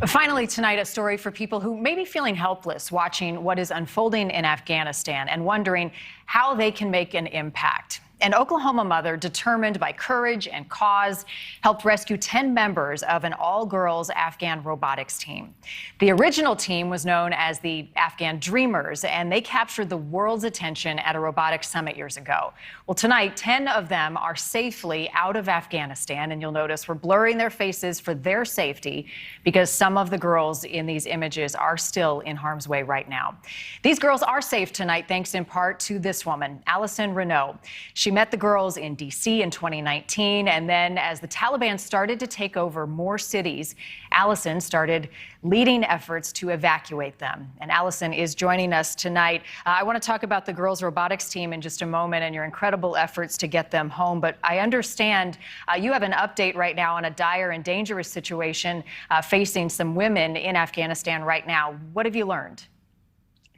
Finally tonight, a story for people who may be feeling helpless watching what is unfolding in Afghanistan and wondering how they can make an impact. An Oklahoma mother, determined by courage and cause, helped rescue 10 members of an all-girls Afghan robotics team. The original team was known as the Afghan Dreamers, and they captured the world's attention at a robotics summit years ago. Well, tonight, 10 of them are safely out of Afghanistan, and you'll notice we're blurring their faces for their safety because some of the girls in these images are still in harm's way right now. These girls are safe tonight, thanks in part to this woman, Allison Renault. She met the girls in D.C. in 2019, and then as the Taliban started to take over more cities, Allison started leading efforts to evacuate them. And Allison is joining us tonight. I want to talk about the girls' robotics team in just a moment and your incredible efforts to get them home. But I understand you have an update right now on a dire and dangerous situation facing some women in Afghanistan right now. What have you learned?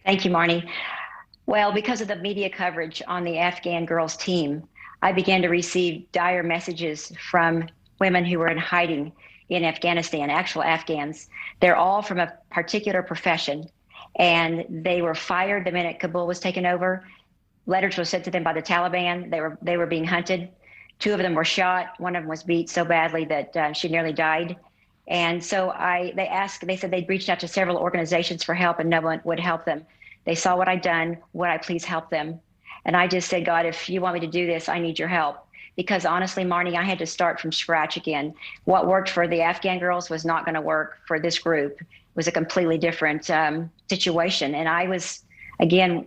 Thank you, Marnie. Well, because of the media coverage on the Afghan girls team, I began to receive dire messages from women who were in hiding in Afghanistan, actual Afghans. They're all from a particular profession, and they were fired the minute Kabul was taken over. Letters were sent to them by the Taliban. They were being hunted. 2 of them were shot. 1 of them was beat so badly that she nearly died. And so they said they'd reached out to several organizations for help, and no one would help them. They saw what I'd done. Would I please help them? And I just said, God, if you want me to do this, I need your help. Because honestly, Marnie, I had to start from scratch again. What worked for the Afghan girls was not going to work for this group. It was a completely different situation. And I was, again,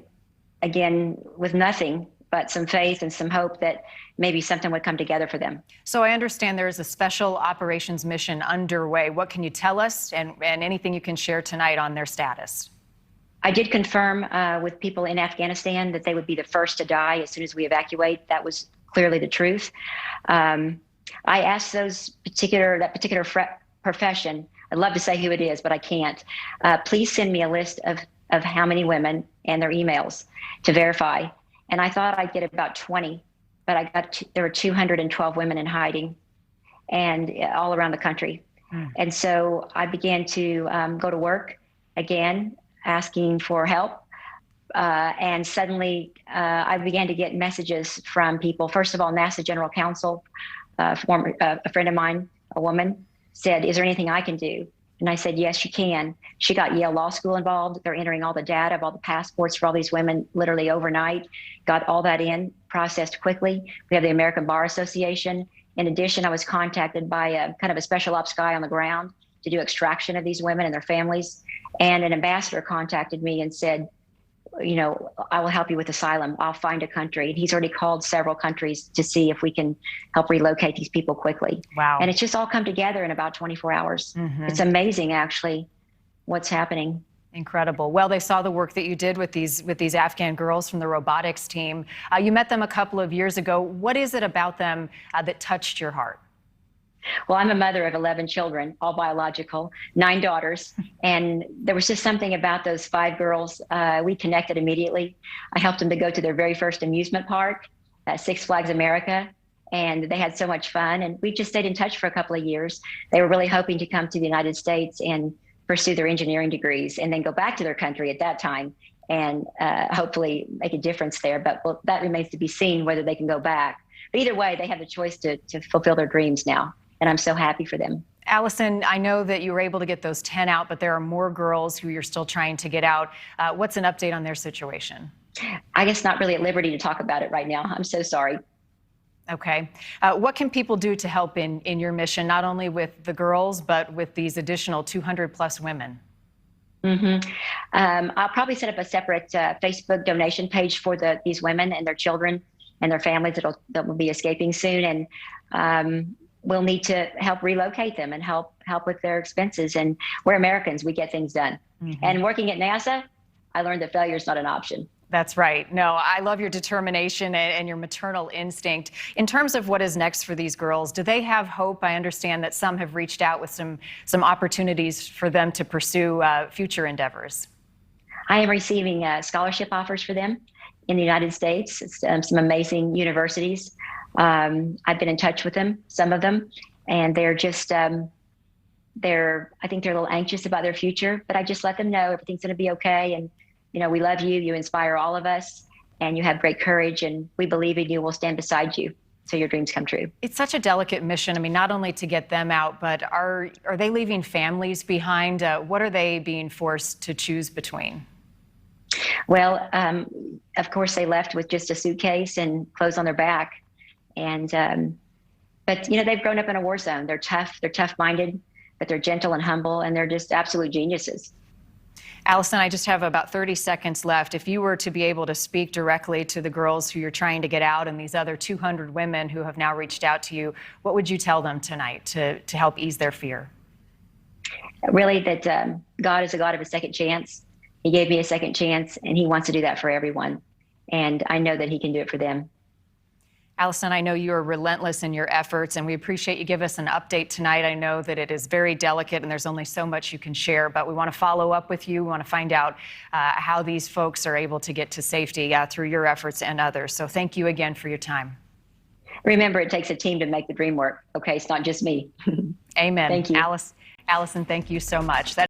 with nothing but some faith and some hope that maybe something would come together for them. So I understand there is a special operations mission underway. What can you tell us and anything you can share tonight on their status? I did confirm with people in Afghanistan that they would be the first to die as soon as we evacuate. That was clearly the truth. I asked that particular profession, I'd love to say who it is, but I can't. Please send me a list of how many women and their emails to verify. And I thought I'd get about 20, but there were 212 women in hiding, and all around the country. And so I began to go to work again, asking for help. And suddenly I began to get messages from people. First of all, NASA General Counsel, a friend of mine, a woman, said, is there anything I can do? And I said, yes, you can. She got Yale Law School involved. They're entering all the data of all the passports for all these women literally overnight, got all that in, processed quickly. We have the American Bar Association. In addition, I was contacted by a kind of a special ops guy on the ground to do extraction of these women and their families. And an ambassador contacted me and said, you know, I will help you with asylum. I'll find a country. And he's already called several countries to see if we can help relocate these people quickly. Wow. And it's just all come together in about 24 hours. It's amazing, actually, what's happening. Incredible. Well, they saw the work that you did with these Afghan girls from the robotics team. You met them a couple of years ago. What is it about them that touched your heart? Well, I'm a mother of 11 children, all biological, 9 daughters. And there was just something about those 5 girls. We connected immediately. I helped them to go to their very first amusement park at Six Flags America. And they had so much fun. And we just stayed in touch for a couple of years. They were really hoping to come to the United States and pursue their engineering degrees and then go back to their country at that time and hopefully make a difference there. But that remains to be seen whether they can go back. But either way, they have the choice to fulfill their dreams now. And I'm so happy for them. Allison, I know that you were able to get those 10 out, but there are more girls who you're still trying to get out. What's an update on their situation? I guess not really at liberty to talk about it right now. I'm so sorry. Okay. What can people do to help in your mission, not only with the girls, but with these additional 200 plus women? I'll probably set up a separate Facebook donation page for these women and their children and their families that will be escaping soon. And we'll need to help relocate them and help with their expenses. And we're Americans, we get things done. And working at NASA, I learned that failure is not an option. That's right. No, I love your determination and your maternal instinct. In terms of what is next for these girls, do they have hope? I understand that some have reached out with some opportunities for them to pursue future endeavors. I am receiving scholarship offers for them in the United States. It's, some amazing universities. I've been in touch with them, some of them, and they're just I think they're a little anxious about their future, but I just let them know everything's going to be okay. And, we love you. You inspire all of us, and you have great courage, and we believe in you. We'll stand beside you so your dreams come true. It's such a delicate mission. I mean, not only to get them out, but are they leaving families behind? What are they being forced to choose between? Well, of course, they left with just a suitcase and clothes on their back. And, but, they've grown up in a war zone. They're tough-minded, but they're gentle and humble, and they're just absolute geniuses. Allison, I just have about 30 seconds left. If you were to be able to speak directly to the girls who you're trying to get out and these other 200 women who have now reached out to you, what would you tell them tonight to help ease their fear? Really, that God is a God of a second chance. He gave me a second chance, and he wants to do that for everyone. And I know that he can do it for them. Allison, I know you are relentless in your efforts, and we appreciate you give us an update tonight. I know that it is very delicate, and there's only so much you can share, but we want to follow up with you. We want to find out how these folks are able to get to safety through your efforts and others. So thank you again for your time. Remember, it takes a team to make the dream work. Okay, it's not just me. Amen. Thank you. Allison, thank you so much.